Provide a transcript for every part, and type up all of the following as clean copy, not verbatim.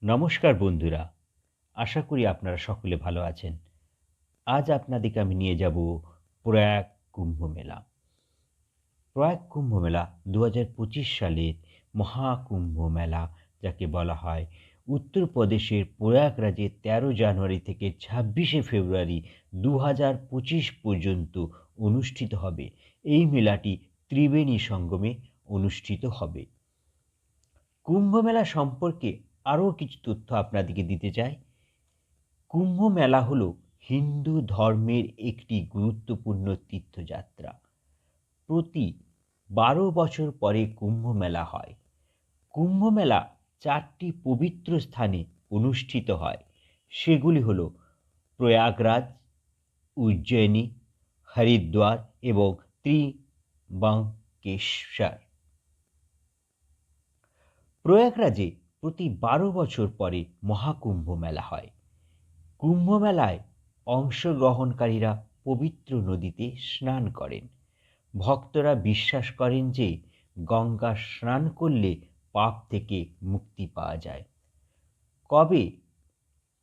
নমস্কার বন্ধুরা, আশা করি আপনারা সকলে ভালো আছেন। আজ আপনাদেরকে আমি নিয়ে যাব প্রয়াগ কুম্ভ মেলা। প্রয়াগ কুম্ভ মেলা ২০২৫ সালের মহাকুম্ভ মেলা যাকে বলা হয়, উত্তরপ্রদেশের প্রয়াগরাজে ১৩ জানুয়ারি থেকে ২৬শে ফেব্রুয়ারি ২০২৫ পর্যন্ত অনুষ্ঠিত হবে। এই মেলাটি ত্রিবেণী সঙ্গমে অনুষ্ঠিত হবে। কুম্ভ মেলা সম্পর্কে আরও কিছু তথ্য আপনাদেরকে দিতে চাই। কুম্ভ মেলা হল হিন্দু ধর্মের একটি গুরুত্বপূর্ণ তীর্থযাত্রা। প্রতি ১২ বছর পরে কুম্ভ মেলা হয়। কুম্ভ মেলা ৪টি পবিত্র স্থানে অনুষ্ঠিত হয়। সেগুলি হল প্রয়াগরাজ, উজ্জয়িনী, হরিদ্বার এবং ত্রিম্বকেশ্বর। প্রয়াগরাজে প্রতি ১২ বছর পরে মহাকুম্ভ মেলা হয়। কুম্ভ মেলায় অংশগ্রহণকারীরা পবিত্র নদীতে স্নান করেন। ভক্তরা বিশ্বাস করেন যে গঙ্গা স্নান করলে পাপ থেকে মুক্তি পাওয়া যায়। কবে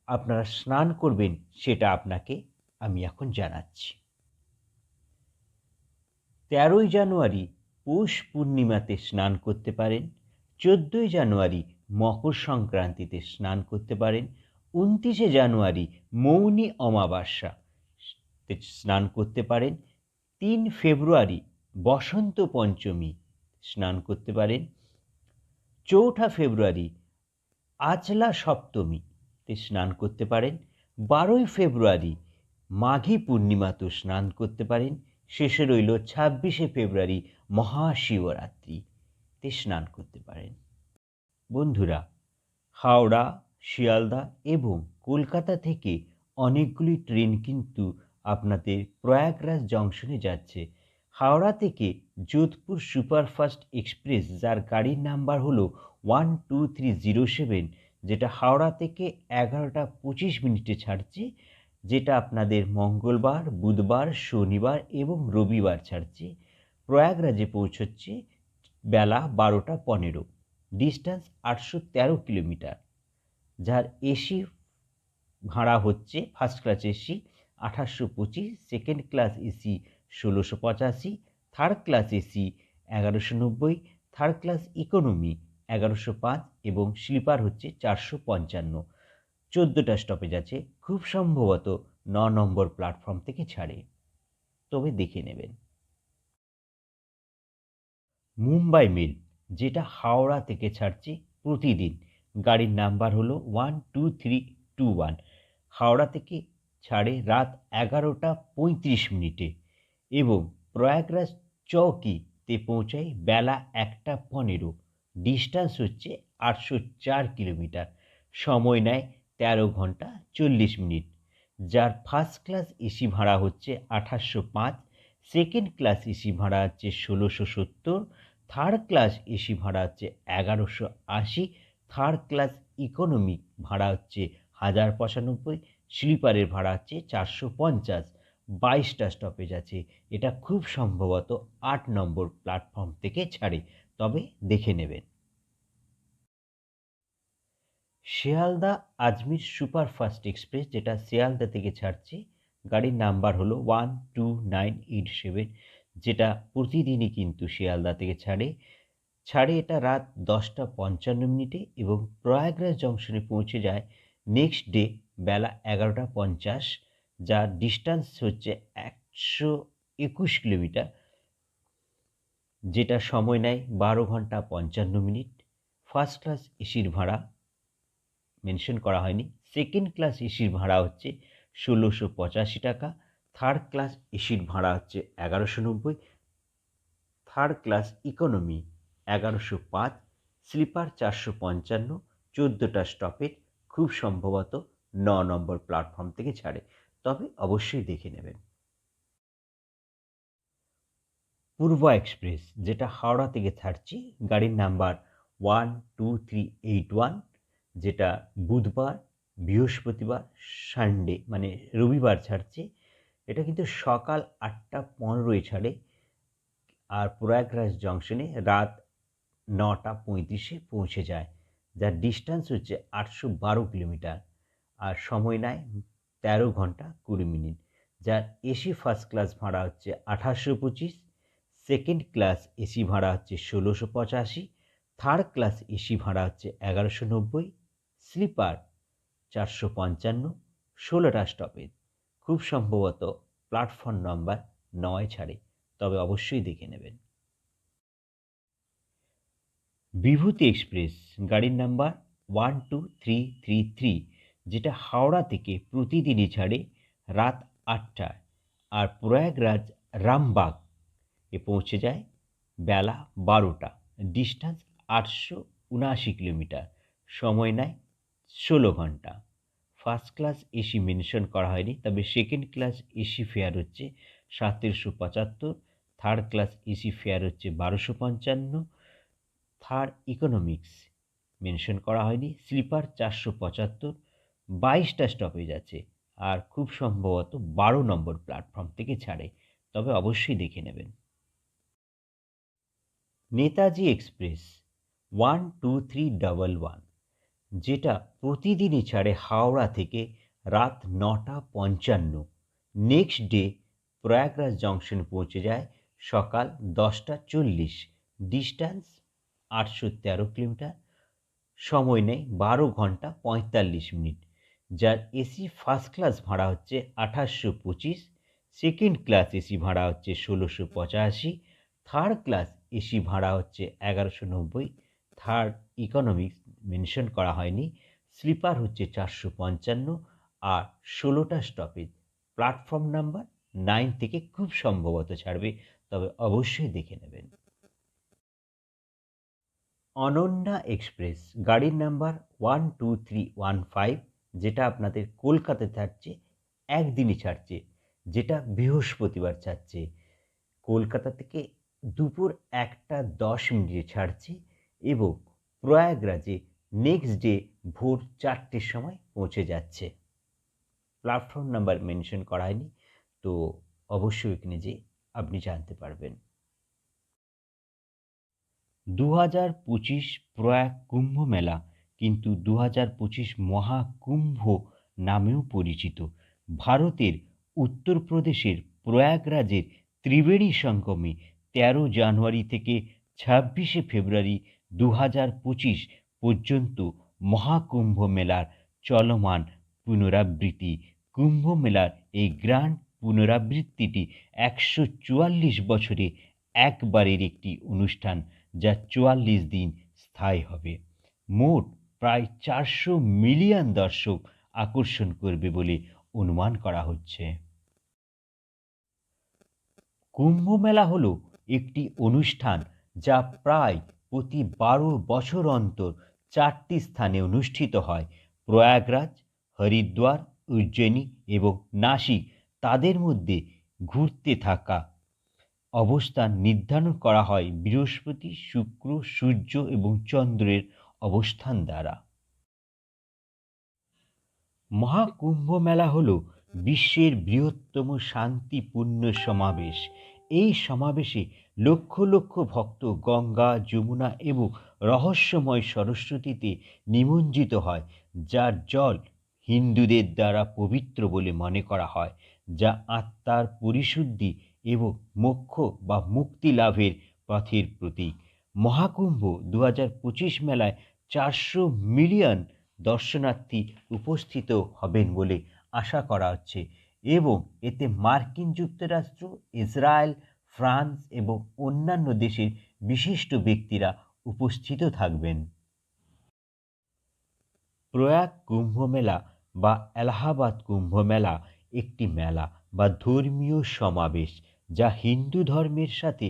আপনারা স্নান করবেন সেটা আপনাকে আমি এখন জানাচ্ছি। ১৩ই জানুয়ারি পৌষ পূর্ণিমাতে স্নান করতে পারেন। ১৪ই জানুয়ারি মকর সংক্রান্তিতে স্নান করতে পারেন। ২৯শে জানুয়ারি মৌনী অমাবস্যাতে স্নান করতে পারেন। ৩ ফেব্রুয়ারি বসন্ত পঞ্চমী স্নান করতে পারেন। ৪ঠা ফেব্রুয়ারি আচলা সপ্তমীতে স্নান করতে পারেন। ১২ই ফেব্রুয়ারি মাঘী পূর্ণিমাতেও স্নান করতে পারেন। শেষে রইল ২৬শে ফেব্রুয়ারি মহাশিবরাত্রিতে স্নান করতে পারেন। বন্ধুরা, হাওড়া, শিয়ালদা এবং কলকাতা থেকে অনেকগুলি ট্রেন কিন্তু আপনাদের প্রয়াগরাজ জংশনে যাচ্ছে। হাওড়া থেকে যোধপুর সুপারফাস্ট এক্সপ্রেস, যার গাড়ির নাম্বার হলো 12307, যেটা হাওড়া থেকে ১১টা ২৫ মিনিটে ছাড়ছে, যেটা আপনাদের মঙ্গলবার, বুধবার, শনিবার এবং রবিবার ছাড়ছে। প্রয়াগরাজে পৌঁছচ্ছে বেলা ১২টা ১৫। ডিস্টেন্স ৮১৩ কিলোমিটার, যার এসি ভাড়া হচ্ছে first class AC ১৮২৫, second class AC ১৬৮৫, third class AC ১১৯০, third class economy ১১০৫ এবং স্লিপার হচ্ছে ৪৫৫। ১৪টা স্টপেজ আছে। খুব সম্ভবত ৯ নম্বর প্ল্যাটফর্ম থেকে ছাড়ে, তবে দেখে নেবেন। মুম্বাই মেল, যেটা হাওড়া থেকে ছাড়ছে প্রতিদিন, গাড়ির নাম্বার হলো 12321, হাওড়া থেকে ছাড়ে রাত ১১টা ৩৫ মিনিটে এবং প্রয়াগরাজ চৌকিতে পৌঁছায় বেলা ১টা ১৫। ডিস্টেন্স হচ্ছে ৮০৪ কিলোমিটার। সময় নেয় ১৩ ঘন্টা ৪০ মিনিট, যার ফার্স্ট ক্লাস এসি ভাড়া হচ্ছে ২৮০৫, সেকেন্ড ক্লাস এসি ভাড়া হচ্ছে ১৬৭০, থার্ড ক্লাস এসি ভাড়া হচ্ছে ১১৮০, থার্ড ক্লাস ইকোনমি ভাড়া হচ্ছে ১০৯৫, স্লিপারের ভাড়া হচ্ছে ৪৫০। ২২টা স্টপেজ আছে। এটা খুব সম্ভবত ৮ নম্বর প্ল্যাটফর্ম থেকে ছাড়ে, তবে দেখে নেবেন। শিয়ালদা আজমির সুপারফাস্ট এক্সপ্রেস, যেটা শিয়ালদা থেকে ছাড়ছে, গাড়ির নাম্বার হলো 12987, যেটা প্রতিদিনই কিন্তু শিয়ালদা থেকে ছাড়ে এটা রাত ১০টা ৫৫ মিনিটে এবং প্রয়াগরাজ জংশনে পৌঁছে যায় নেক্সট ডে বেলা ১১টা ৫০, যার ডিস্টেন্স হচ্ছে ১২১ কিলোমিটার, যেটা সময় নেয় ১২ ঘন্টা ৫৫ মিনিট। ফার্স্ট ক্লাস এসির ভাড়া মেনশন করা হয়নি। সেকেন্ড ক্লাস এসির ভাড়া হচ্ছে ১৬৮৫ টাকা, থার্ড ক্লাস এসির ভাড়া হচ্ছে ১১৯০, থার্ড ক্লাস ইকোনমি ১১০৫, স্লিপার ৪৫৫। ১৪টা স্টপেজ, খুব সম্ভবত ৯ নম্বর প্ল্যাটফর্ম থেকে ছাড়ে, তবে অবশ্যই দেখে নেবেন। পূর্ব এক্সপ্রেস, যেটা হাওড়া থেকে ছাড়ছে, গাড়ির নাম্বার 12381, যেটা বুধবার, বৃহস্পতিবার, সানডে মানে রবিবার ছাড়ছে। এটা কিন্তু সকাল ৮টা ১৫-এ ছাড়ে আর প্রয়াগরাজ জংশনে রাত ৯টা ৩৫-এ পৌঁছে যায়। যার ডিস্টেন্স হচ্ছে 812 কিলোমিটার, আর সময় নেয় 13 ঘন্টা 20 মিনিট। যার এসি ফার্স্ট ক্লাস ভাড়া হচ্ছে 1825, সেকেন্ড ক্লাস এসি ভাড়া হচ্ছে 1685, থার্ড ক্লাস এসি ভাড়া হচ্ছে 1190, স্লিপার 455, 16টা স্টপেজ। খুব সম্ভবত প্ল্যাটফর্ম নম্বর 9 ছাড়ে, তবে অবশ্যই দেখে নেবেন। বিভূতি এক্সপ্রেস গাড়ির নাম্বার 12333, যেটা হাওড়া থেকে প্রতিদিনই ছাড়ে রাত 8টায়, আর প্রয়াগরাজ রামবাগ এ পৌঁছে যায় বেলা 12টা। ডিস্টেন্স 879 কিলোমিটার, সময় নেয় 16 ঘন্টা। ফার্স্ট ক্লাস এসি মেনশন করা হয়নি, তবে সেকেন্ড ক্লাস এসি ফেয়ার হচ্ছে 3775, থার্ড ক্লাস এসি ফেয়ার হচ্ছে 1255, থার্ড ইকোনমিক্স মেনশন করা হয়নি, স্লিপার 475, 22টা স্টপেজ আছে, আর খুব সম্ভবত 12 নম্বর প্ল্যাটফর্ম থেকে ছাড়ে, তবে অবশ্যই দেখে নেবেন। নেতাজি এক্সপ্রেস 12311, যেটা প্রতিদিনই ছাড়ে হাওড়া থেকে রাত 9টা 55। নেক্সট ডে প্রয়াগরাজ জংশন পৌঁছে যায় সকাল 10টা 40। ডিস্টেন্স 813 কিলোমিটার, সময় নেয় 12 ঘন্টা 45 মিনিট। যার এসি ফার্স্ট ক্লাস ভাড়া হচ্ছে 2825, সেকেন্ড ক্লাস এসি ভাড়া হচ্ছে 1685, থার্ড ক্লাস এসি ভাড়া হচ্ছে 1190, থার্ড ইকোনমিক্স মেনশন করা হয়নি, স্লিপার হচ্ছে 455, আর 16টা স্টপেজ। প্ল্যাটফর্ম নাম্বার 9 থেকে খুব সম্ভবত ছাড়বে, তবে অবশ্যই দেখে নেবেন। অনন্যা এক্সপ্রেস গাড়ির নাম্বার 12315, যেটা আপনাদের কলকাতা ছাড়ছে, একদিনই ছাড়ছে, যেটা বৃহস্পতিবার ছাড়ছে। কলকাতা থেকে দুপুর 1টা 10 মিনিটে ছাড়ছে এবং প্রয়াগরাজে নেক্সট ডে ভোর 4টের সময় পৌঁছে যাচ্ছে। প্ল্যাটফর্ম নাম্বার মেনশন করা হয়নি, তো অবশ্যই এখানে যে আপনি জানতে পারবেন। 2025 প্রয়াগ কুম্ভ মেলা কিন্তু 2025 মহাকুম্ভ নামেও পরিচিত। ভারতের উত্তরপ্রদেশের প্রয়াগরাজের ত্রিবেণী সঙ্গমে 13 জানুয়ারি থেকে 26শে ফেব্রুয়ারি 2025 পর্যন্ত মহাকুম্ভ মেলার চলমান পুনরাবৃত্তি। কুম্ভ মেলার এই গ্র্যান্ড পুনরাবৃত্তিটি 144 বছরে একবারের একটি অনুষ্ঠান, যা 44 দিন স্থায়ী হবে। মোট প্রায় 400 মিলিয়ন দর্শক আকর্ষণ করবে বলে অনুমান করা হচ্ছে। কুম্ভ মেলা হলো একটি অনুষ্ঠান যা প্রায় প্রতি 12 বছর অন্তর 4টি স্থানে অনুষ্ঠিত হয়। প্রয়াগরাজ, হরিদ্বার, উজ্জয়িনী এবং নাসিক তাদের মধ্যে ঘুরতে থাকা অবস্থান নির্ধারণ করা হয় বৃহস্পতি, শুক্র, সূর্য এবং চন্দ্রের অবস্থান দ্বারা। মহাকুম্ভ মেলা হল বিশ্বের বৃহত্তম শান্তিপূর্ণ সমাবেশ। এই সমাবেশে লক্ষ লক্ষ ভক্ত গঙ্গা, যমুনা এবং রহস্যময় সরস্বতীতে নিমজ্জিত হয়, যার জল হিন্দুদের দ্বারা পবিত্র বলে মনে করা হয়, যা আত্মার পরিশুদ্ধি এবং মোক্ষ বা মুক্তি লাভের পথের প্রতীক। মহাকুম্ভ 2025 মেলায় 400 মিলিয়ন দর্শনার্থী উপস্থিত হবেন বলে আশা করা হচ্ছে এবং এতে মার্কিন যুক্তরাষ্ট্র, ইসরায়েল, ফ্রান্স এবং অন্যান্য দেশের বিশিষ্ট ব্যক্তিরা উপস্থিত থাকবেন। প্রয়াগ কুম্ভ মেলা বা এলাহাবাদ কুম্ভ মেলা একটি মেলা বা ধর্মীয় সমাবেশ যা হিন্দু ধর্মের সাথে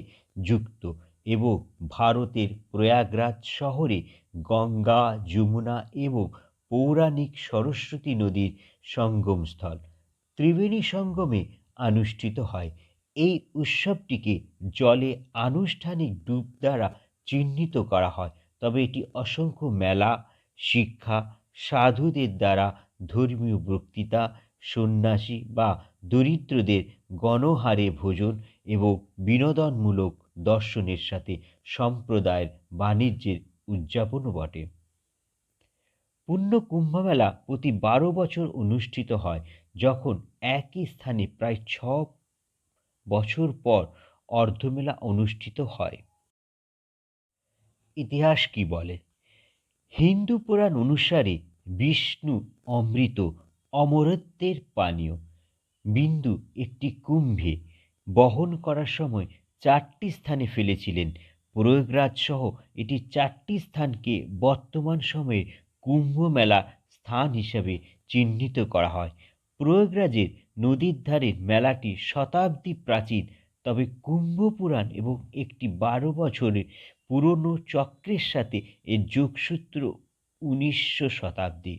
যুক্ত এবং ভারতের প্রয়াগরাজ শহরে গঙ্গা, যমুনা এবং পৌরাণিক সরস্বতী নদীর সঙ্গমস্থল ত্রিবেণী সঙ্গমে অনুষ্ঠিত হয়। এই উৎসবটিকে জলে আনুষ্ঠানিক ডুব দ্বারা চিহ্নিত করা হয়, তবে এটি অসংখ্য মেলা, শিক্ষা, সাধুদের দ্বারা ধর্মীয় বক্তৃতা, সন্ন্যাসী বা দরিদ্রদের গণহারে ভোজন এবং বিনোদনমূলক দর্শনের সাথে সম্প্রদায়ের বাণিজ্যের উদযাপনও বটে। পূর্ণ কুম্ভমেলা প্রতি 12 বছর অনুষ্ঠিত হয়, যখন একই স্থানে প্রায় 6 বছর পর অর্ধমেলা অনুষ্ঠিত হয়। ইতিহাস কি বলে? হিন্দু পুরাণ অনুসারে বিষ্ণু অমৃত, অমরত্বের পানীয় বিন্দু একটি কুম্ভে বহন করার সময় 4টি স্থানে ফেলেছিলেন। প্রয়াগরাজ সহ এটি 4টি স্থানকে বর্তমান সময়ে কুম্ভ মেলা স্থান হিসাবে চিহ্নিত করা হয়। প্রয়াগরাজের নদীর ধারের মেলাটি শতাব্দী প্রাচীন, তবে কুম্ভ পুরাণ এবং একটি 12 বছরের পুরনো চক্রের সাথে এর যোগসূত্র 19 শতাব্দী।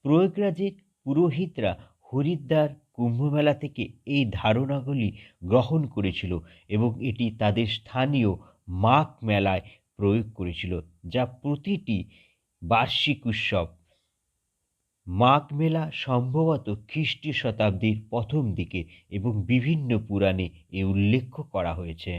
প্রয়াগরাজের পুরোহিতরা হরিদ্বার কুম্ভমেলা থেকে এই ধারণাগুলি গ্রহণ করেছিল এবং এটি তাদের স্থানীয় মাঘ মেলায় প্রয়োগ করেছিল, যা প্রতিটি বার্ষিক উৎসব। মাঘ মেলা সম্ভবত খ্রিস্টীয় শতাব্দীর প্রথম দিকে এবং বিভিন্ন পুরাণে এ উল্লেখ করা হয়েছে।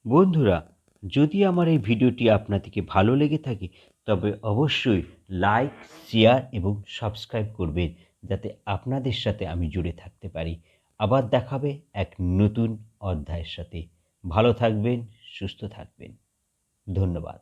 বন্ধুরা, যদি আমার এই ভিডিওটি আপনাদেরকে ভালো লেগে থাকে তবে অবশ্যই লাইক, শেয়ার এবং সাবস্ক্রাইব করবেন, যাতে আপনাদের সাথে আমি জুড়ে থাকতে পারি। আবার দেখাবে এক নতুন অধ্যায়ের সাথে। ভালো থাকবেন, সুস্থ থাকবেন। ধন্যবাদ।